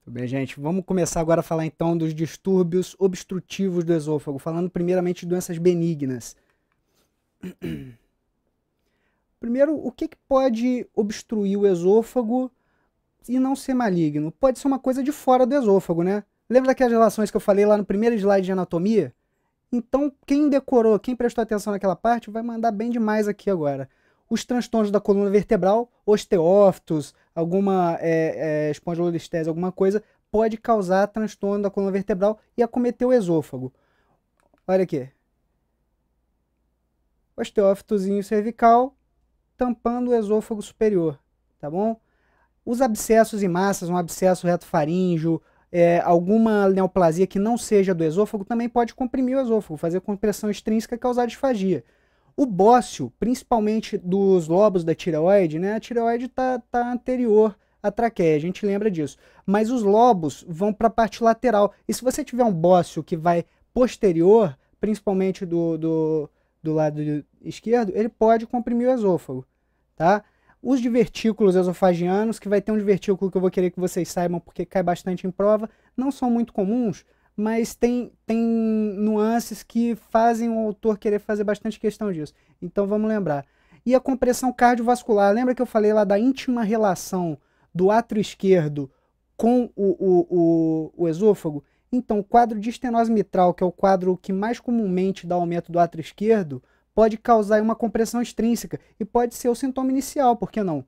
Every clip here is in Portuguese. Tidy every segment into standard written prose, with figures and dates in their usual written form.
Tudo bem, gente? Vamos começar agora a falar então dos distúrbios obstrutivos do esôfago, falando primeiramente de doenças benignas. Primeiro, o que pode obstruir o esôfago e não ser maligno? Pode ser uma coisa de fora do esôfago, né? Lembra daquelas relações que eu falei lá no primeiro slide de anatomia? Então, quem decorou, quem prestou atenção naquela parte, vai mandar bem demais aqui agora. Os transtornos da coluna vertebral, osteófitos, alguma espondilolistese, alguma coisa, pode causar transtorno da coluna vertebral e acometer o esôfago. Olha aqui. Osteófitozinho cervical, tampando o esôfago superior, tá bom? Os abscessos e massas, um abscesso retofaríngeo, alguma neoplasia que não seja do esôfago, também pode comprimir o esôfago, fazer compressão extrínseca e causar disfagia. O bócio, principalmente dos lobos da tireoide, né? A tireoide está anterior à traqueia, a gente lembra disso. Mas os lobos vão para a parte lateral. E se você tiver um bócio que vai posterior, principalmente do lado esquerdo, ele pode comprimir o esôfago, tá? Os divertículos esofagianos, que vai ter um divertículo que eu vou querer que vocês saibam porque cai bastante em prova, não são muito comuns, mas tem nuances que fazem o autor querer fazer bastante questão disso. Então vamos lembrar. E a compressão cardiovascular, lembra que eu falei lá da íntima relação do átrio esquerdo com o esôfago? Então, o quadro de estenose mitral, que é o quadro que mais comumente dá aumento do átrio esquerdo, pode causar uma compressão extrínseca e pode ser o sintoma inicial, por que não?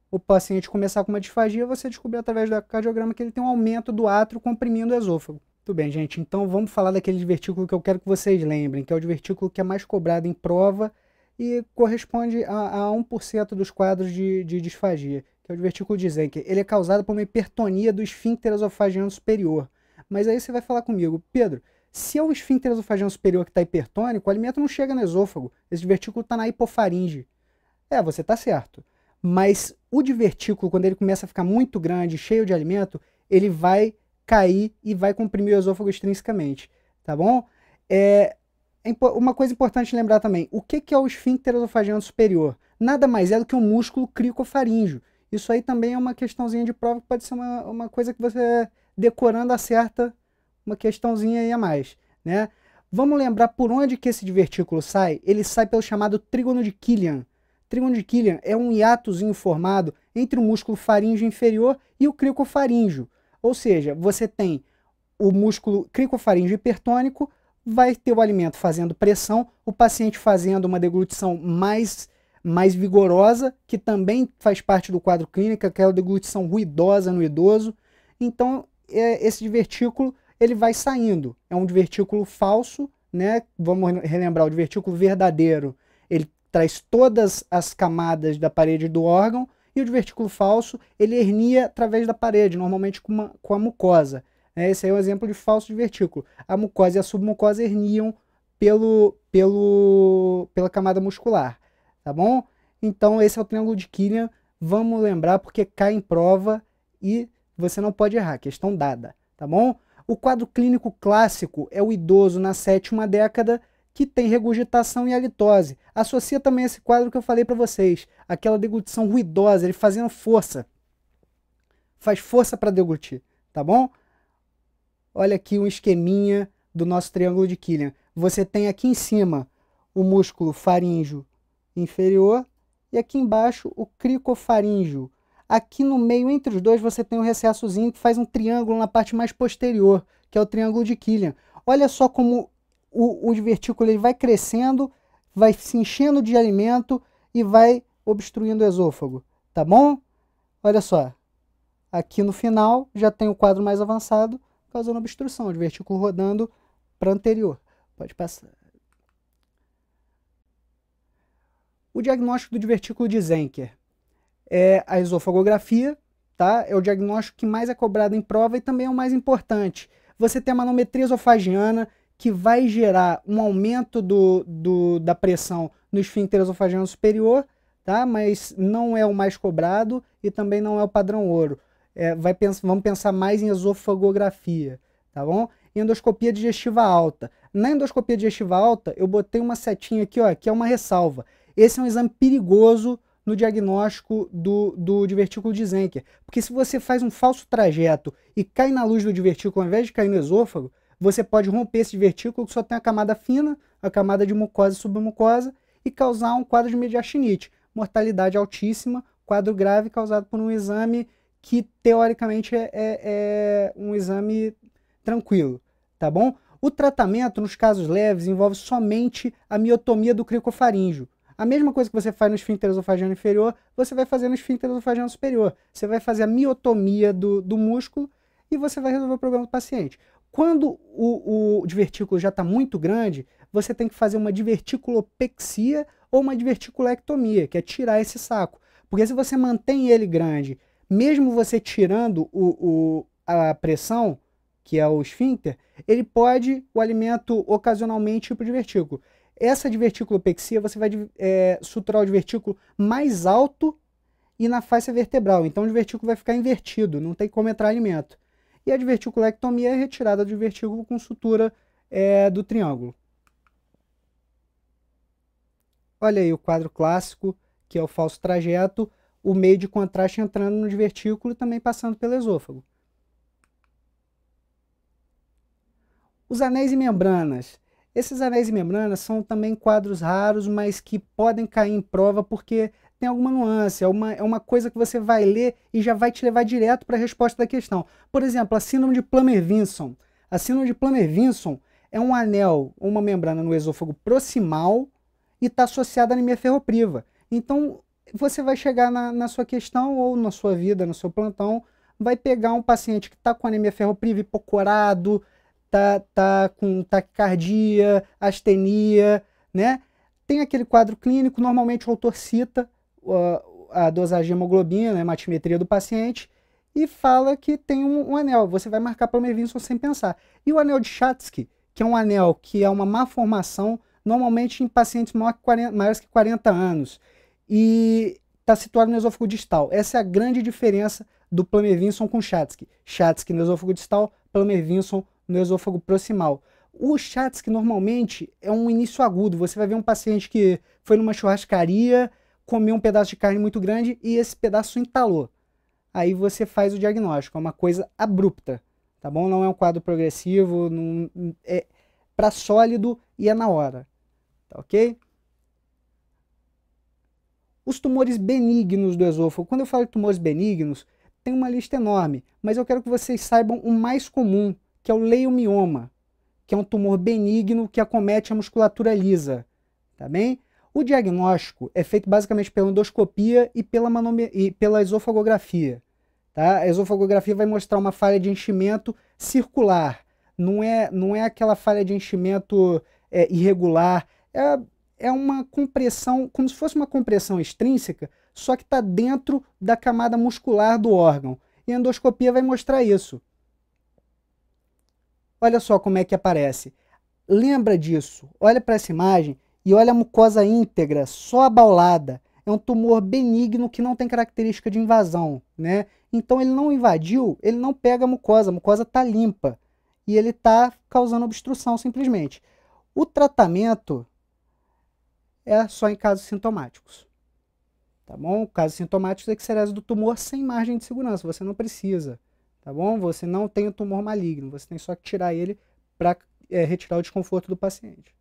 O paciente começar com uma disfagia, você descobrir através do cardiograma que ele tem um aumento do átrio comprimindo o esôfago. Tudo bem, gente, então vamos falar daquele divertículo que eu quero que vocês lembrem, que é o divertículo que é mais cobrado em prova e corresponde a 1% dos quadros de disfagia, que é o divertículo de Zenker. Ele é causado por uma hipertonia do esfíncter esofagiano superior. Mas aí você vai falar comigo, Pedro, se é o esfíncter esofagiano superior que está hipertônico, o alimento não chega no esôfago, esse divertículo está na hipofaringe. Você está certo. Mas o divertículo, quando ele começa a ficar muito grande, cheio de alimento, ele vai cair e vai comprimir o esôfago extrinsecamente, tá bom? Uma coisa importante lembrar também, o que é o esfíncter esofagiano superior? Nada mais é do que um músculo cricofaríngeo. Isso aí também é uma questãozinha de prova, que pode ser uma coisa que você, decorando, acerta uma questãozinha aí a mais, né? Vamos lembrar por onde que esse divertículo sai? Ele sai pelo chamado trígono de Killian. Trígono de Killian é um hiatozinho formado entre o músculo faríngeo inferior e o cricofaríngeo. Ou seja, você tem o músculo cricofaríngeo hipertônico, vai ter o alimento fazendo pressão, o paciente fazendo uma deglutição mais vigorosa, que também faz parte do quadro clínico, aquela deglutição ruidosa no idoso. Então, esse divertículo ele vai saindo. É um divertículo falso, né? Vamos relembrar, o divertículo verdadeiro, ele traz todas as camadas da parede do órgão, e o divertículo falso, ele hernia através da parede, normalmente com a mucosa. Esse aí é um exemplo de falso divertículo. A mucosa e a submucosa herniam pela camada muscular, tá bom? Então esse é o triângulo de Killian, vamos lembrar porque cai em prova e você não pode errar, questão dada, tá bom? O quadro clínico clássico é o idoso na 7ª década que tem regurgitação e halitose. Associa também esse quadro que eu falei para vocês, aquela deglutição ruidosa, ele fazendo força. Faz força para deglutir, tá bom? Olha aqui um esqueminha do nosso triângulo de Killian. Você tem aqui em cima o músculo faríngeo inferior e aqui embaixo o cricofaríngeo. Aqui no meio, entre os dois, você tem um recessozinho que faz um triângulo na parte mais posterior, que é o triângulo de Killian. Olha só como o divertículo ele vai crescendo, vai se enchendo de alimento e vai obstruindo o esôfago, tá bom? Olha só, aqui no final já tem o quadro mais avançado, causando obstrução, o divertículo rodando para anterior. Pode passar. O diagnóstico do divertículo de Zenker é a esofagografia, tá? É o diagnóstico que mais é cobrado em prova e também é o mais importante. Você tem a manometria esofagiana, que vai gerar um aumento da pressão no esfíncter esofagiano superior, tá? Mas não é o mais cobrado e também não é o padrão ouro. Vamos pensar mais em esofagografia, tá bom? Endoscopia digestiva alta. Na endoscopia digestiva alta, eu botei uma setinha aqui, ó, que é uma ressalva. Esse é um exame perigoso no diagnóstico do divertículo de Zenker. Porque se você faz um falso trajeto e cai na luz do divertículo ao invés de cair no esôfago, você pode romper esse divertículo que só tem a camada fina, a camada de mucosa e submucosa, e causar um quadro de mediastinite. Mortalidade altíssima, quadro grave causado por um exame que teoricamente é um exame tranquilo, tá bom? O tratamento, nos casos leves, envolve somente a miotomia do cricofaríngeo. A mesma coisa que você faz no esfíncter esofagiano inferior, você vai fazer no esfíncter esofagiano superior. Você vai fazer a miotomia do músculo e você vai resolver o problema do paciente. Quando o divertículo já está muito grande, você tem que fazer uma diverticulopexia ou uma diverticulectomia, que é tirar esse saco. Porque se você mantém ele grande, mesmo você tirando a pressão, que é o esfíncter, ele pode, o alimento ocasionalmente ir para o divertículo. Essa diverticulopexia, você vai suturar o divertículo mais alto e na face vertebral. Então o divertículo vai ficar invertido, não tem como entrar alimento. E a diverticulectomia é retirada do divertículo com sutura do triângulo. Olha aí o quadro clássico, que é o falso trajeto, o meio de contraste entrando no divertículo e também passando pelo esôfago. Os anéis e membranas. Esses anéis e membranas são também quadros raros, mas que podem cair em prova porque tem alguma nuance, é uma coisa que você vai ler e já vai te levar direto para a resposta da questão. Por exemplo, a síndrome de Plummer-Vinson. A síndrome de Plummer-Vinson é um anel, uma membrana no esôfago proximal e está associada à anemia ferropriva. Então, você vai chegar na sua questão ou na sua vida, no seu plantão, vai pegar um paciente que está com anemia ferropriva hipocorado, tá com taquicardia, astenia, né? Tem aquele quadro clínico, normalmente o autor cita a dosagem de hemoglobina, né, a matimetria do paciente, e fala que tem um anel. Você vai marcar Plummer-Vinson sem pensar. E o anel de Schatzky, que é um anel que é uma má formação, normalmente em pacientes maiores que 40 anos, e está situado no esôfago distal. Essa é a grande diferença do Plummer-Vinson com Schatzky. Schatzky no esôfago distal, Plummer-Vinson no esôfago proximal. O Schatzky normalmente é um início agudo. Você vai ver um paciente que foi numa churrascaria, comeu um pedaço de carne muito grande e esse pedaço entalou. Aí você faz o diagnóstico, é uma coisa abrupta, tá bom? Não é um quadro progressivo, não, é para sólido e é na hora, tá ok? Os tumores benignos do esôfago. Quando eu falo de tumores benignos, tem uma lista enorme, mas eu quero que vocês saibam o mais comum, que é o leiomioma, que é um tumor benigno que acomete a musculatura lisa, tá bem? O diagnóstico é feito basicamente pela endoscopia e pela esofagografia, tá? A esofagografia vai mostrar uma falha de enchimento circular, não é aquela falha de enchimento irregular, é uma compressão, como se fosse uma compressão extrínseca, só que está dentro da camada muscular do órgão. E a endoscopia vai mostrar isso. Olha só como é que aparece. Lembra disso. Olha para essa imagem e olha a mucosa íntegra, só abaulada. É um tumor benigno que não tem característica de invasão, né? Então ele não invadiu, ele não pega a mucosa está limpa. E ele está causando obstrução simplesmente. O tratamento é só em casos sintomáticos. Tá bom? Casos sintomáticos é icterose do tumor sem margem de segurança. Você não precisa. Tá bom? Você não tem o tumor maligno. Você tem só que tirar ele para retirar o desconforto do paciente.